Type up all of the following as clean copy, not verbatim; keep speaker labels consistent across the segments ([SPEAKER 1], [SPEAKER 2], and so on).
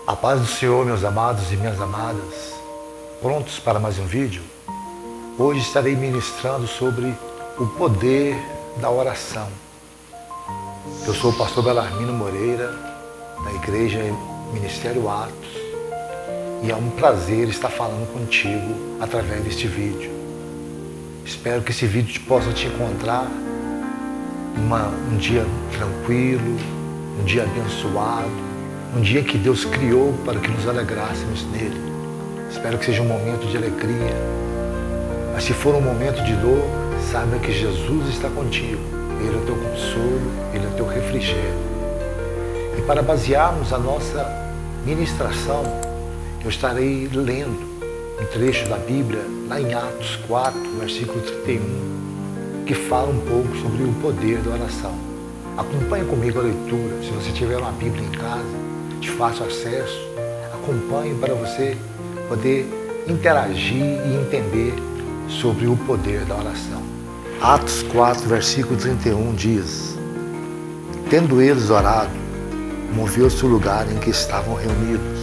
[SPEAKER 1] A paz do Senhor, meus amados e minhas amadas, prontos para mais um vídeo? Hoje estarei ministrando sobre o poder da oração. Eu sou o pastor Belarmino Moreira, da Igreja Ministério Atos, e é um prazer estar falando contigo através deste vídeo. Espero que esse vídeo possa te encontrar um dia tranquilo, um dia abençoado, um dia que Deus criou para que nos alegrássemos nele. Espero que seja um momento de alegria. Mas se for um momento de dor, saiba que Jesus está contigo. Ele é o teu consolo, Ele é o teu refrigério. E para basearmos a nossa ministração, eu estarei lendo um trecho da Bíblia, lá em Atos 4, versículo 31, que fala um pouco sobre o poder da oração. Acompanhe comigo a leitura. Se você tiver uma Bíblia em casa, de fácil acesso, acompanhe para você poder interagir e entender sobre o poder da oração. Atos 4, versículo 31 diz: Tendo eles orado, moveu-se o lugar em que estavam reunidos,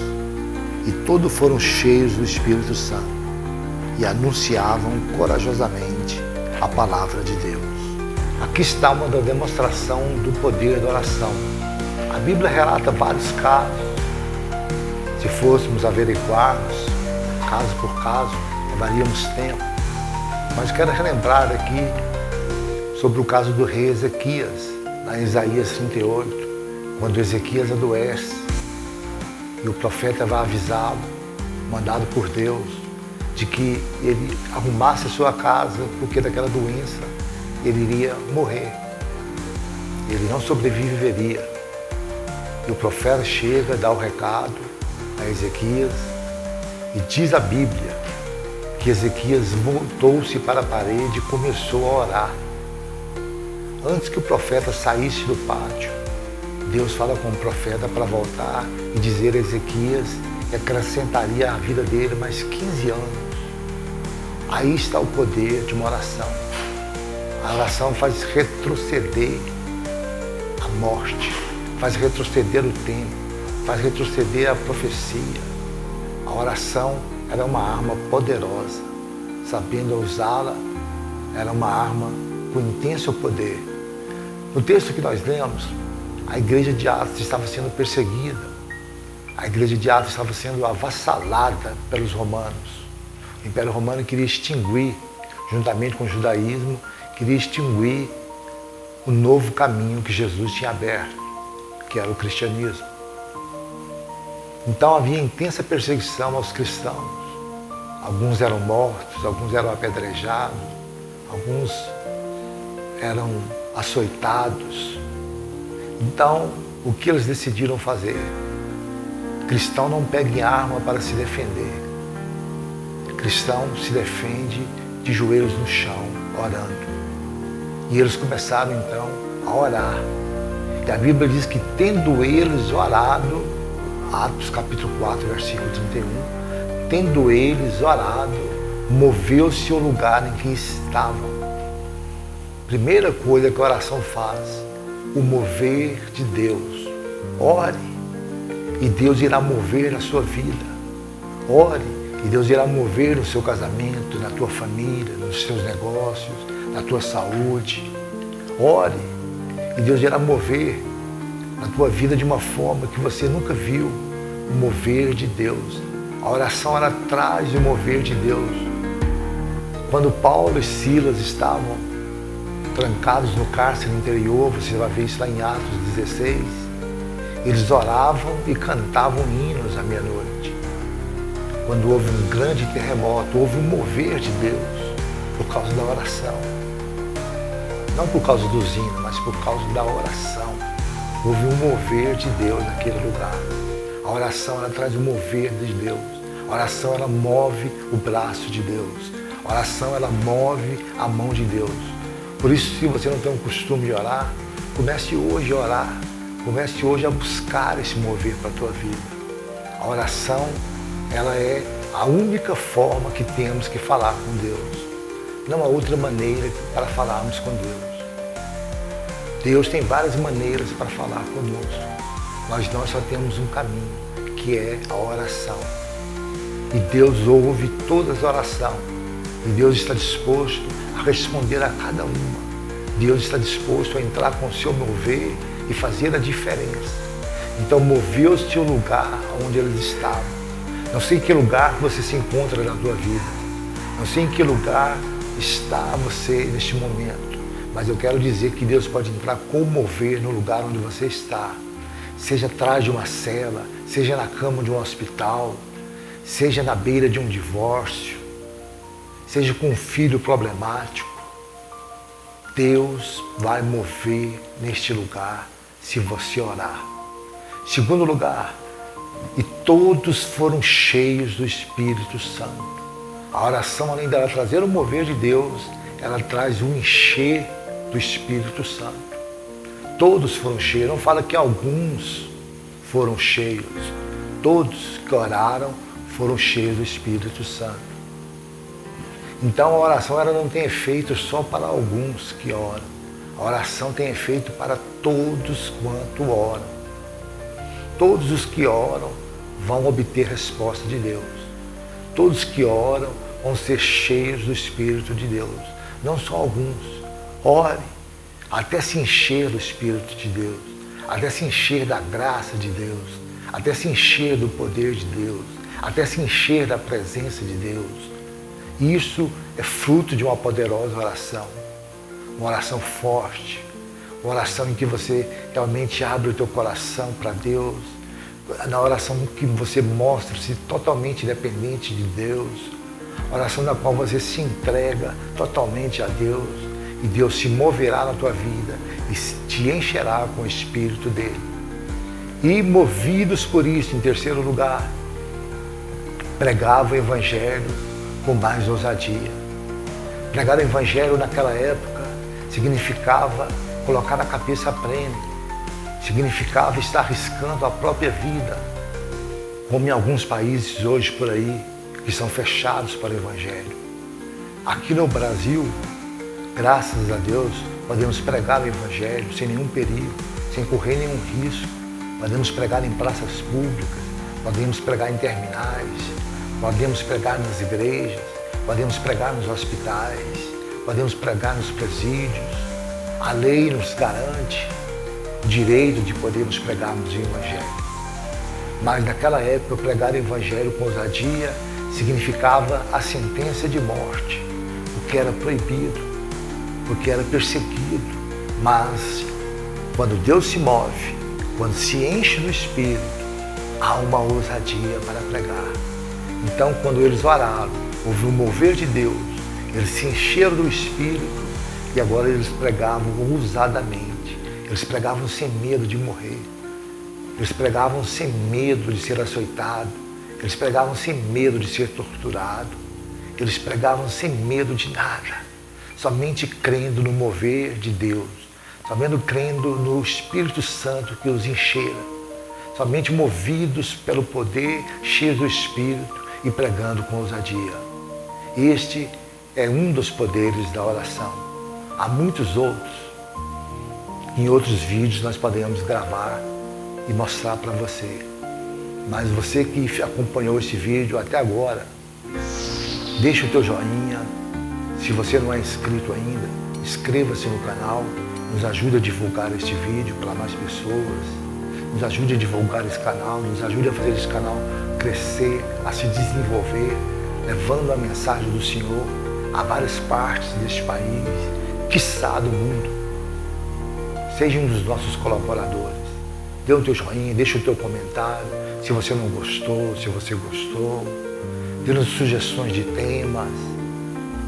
[SPEAKER 1] e todos foram cheios do Espírito Santo, e anunciavam corajosamente a palavra de Deus. Aqui está uma demonstração do poder da oração. A Bíblia relata vários casos. Se fôssemos averiguarmos, caso por caso, levaríamos tempo. Mas quero relembrar aqui sobre o caso do rei Ezequias, lá em Isaías 38, quando Ezequias adoece e o profeta vai avisá-lo, mandado por Deus, de que ele arrumasse a sua casa, porque daquela doença ele iria morrer. Ele não sobreviveria. E o profeta chega, dá o recado a Ezequias e diz a Bíblia que Ezequias voltou-se para a parede e começou a orar. Antes que o profeta saísse do pátio, Deus fala com o profeta para voltar e dizer a Ezequias que acrescentaria à vida dele mais 15 anos. Aí está o poder de uma oração. A oração faz retroceder a morte, faz retroceder o tempo, faz retroceder a profecia. A oração era uma arma poderosa. Sabendo usá-la, era uma arma com intenso poder. No texto que nós lemos, a igreja de Atos estava sendo perseguida. A igreja de Atos estava sendo avassalada pelos romanos. O Império Romano queria extinguir, juntamente com o judaísmo, queria extinguir o novo caminho que Jesus tinha aberto, que era o cristianismo. Então havia intensa perseguição aos cristãos. Alguns eram mortos, alguns eram apedrejados, alguns eram açoitados. Então, o que eles decidiram fazer? Cristão não pega em arma para se defender. Cristão se defende de joelhos no chão, orando. E eles começaram então a orar. E a Bíblia diz que tendo eles orado, Atos capítulo 4, versículo 31, tendo eles orado, moveu-se o lugar em que estavam. Primeira coisa que a oração faz, o mover de Deus. Ore e Deus irá mover na sua vida. Ore e Deus irá mover no seu casamento, na tua família, nos seus negócios, na tua saúde. Ore e Deus irá mover na tua vida de uma forma que você nunca viu, o mover de Deus. A oração, ela traz o mover de Deus. Quando Paulo e Silas estavam trancados no cárcere interior, você vai ver isso lá em Atos 16, eles oravam e cantavam hinos à meia-noite. Quando houve um grande terremoto, houve um mover de Deus por causa da oração. Não por causa dos hinos, mas por causa da oração. Houve um mover de Deus naquele lugar. A oração, ela traz o mover de Deus. A oração, ela move o braço de Deus. A oração, ela move a mão de Deus. Por isso, se você não tem o costume de orar, comece hoje a orar. Comece hoje a buscar esse mover para a tua vida. A oração, ela é a única forma que temos que falar com Deus. Não há outra maneira para falarmos com Deus. Deus tem várias maneiras para falar conosco. Nós só temos um caminho, que é a oração. E Deus ouve todas as orações. E Deus está disposto a responder a cada uma. Deus está disposto a entrar com o seu mover e fazer a diferença. Então moveu-se o lugar onde eles estavam. Não sei em que lugar você se encontra na tua vida. Não sei em que lugar está você neste momento. Mas eu quero dizer que Deus pode entrar com mover no lugar onde você está. Seja atrás de uma cela, seja na cama de um hospital, seja na beira de um divórcio, seja com um filho problemático. Deus vai mover neste lugar se você orar. Segundo lugar, e todos foram cheios do Espírito Santo. A oração, além dela trazer o mover de Deus, ela traz um encher do Espírito Santo. Todos foram cheios, não fala que alguns foram cheios. Todos que oraram foram cheios do Espírito Santo. Então a oração ela não tem efeito só para alguns que oram. A oração tem efeito para todos quanto oram. Todos os que oram vão obter resposta de Deus. Todos que oram vão ser cheios do Espírito de Deus. Não só alguns. Ore até se encher do Espírito de Deus. Até se encher da graça de Deus. Até se encher do poder de Deus. Até se encher da presença de Deus. Isso é fruto de uma poderosa oração, uma oração forte, uma oração em que você realmente abre o teu coração para Deus, na oração que você mostra-se totalmente dependente de Deus, oração na qual você se entrega totalmente a Deus e Deus se moverá na tua vida e te encherá com o Espírito dele. E movidos por isso, em terceiro lugar, pregava o Evangelho com mais ousadia. Pregar o Evangelho naquela época significava colocar a cabeça a prêmio, significava estar arriscando a própria vida, como em alguns países hoje por aí, que são fechados para o Evangelho. Aqui no Brasil, graças a Deus, podemos pregar o Evangelho sem nenhum perigo, sem correr nenhum risco. Podemos pregar em praças públicas, podemos pregar em terminais, podemos pregar nas igrejas, podemos pregar nos hospitais, podemos pregar nos presídios. A lei nos garante o direito de podermos pregarmos o Evangelho. Mas naquela época, pregar o Evangelho com ousadia significava a sentença de morte, porque era proibido, porque era perseguido. Mas quando Deus se move, quando se enche do Espírito, há uma ousadia para pregar. Então, quando eles oraram, houve um mover de Deus, eles se encheram do Espírito e agora eles pregavam ousadamente. Eles pregavam sem medo de morrer. Eles pregavam sem medo de ser açoitado. Eles pregavam sem medo de ser torturado. Eles pregavam sem medo de nada. Somente crendo no mover de Deus. Somente crendo no Espírito Santo que os enchera. Somente movidos pelo poder, cheios do Espírito e pregando com ousadia. Este é um dos poderes da oração. Há muitos outros. Em outros vídeos nós podemos gravar e mostrar para você. Mas você que acompanhou esse vídeo até agora, deixa o teu joinha. Se você não é inscrito ainda, inscreva-se no canal. Nos ajude a divulgar este vídeo para mais pessoas. Nos ajude a divulgar esse canal. Nos ajude a fazer esse canal crescer, a se desenvolver, levando a mensagem do Senhor a várias partes deste país, quiçá do mundo. Seja um dos nossos colaboradores. Dê o teu joinha, deixa o teu comentário, se você não gostou, se você gostou. Dê-nos sugestões de temas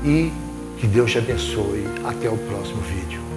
[SPEAKER 1] e que Deus te abençoe. Até o próximo vídeo.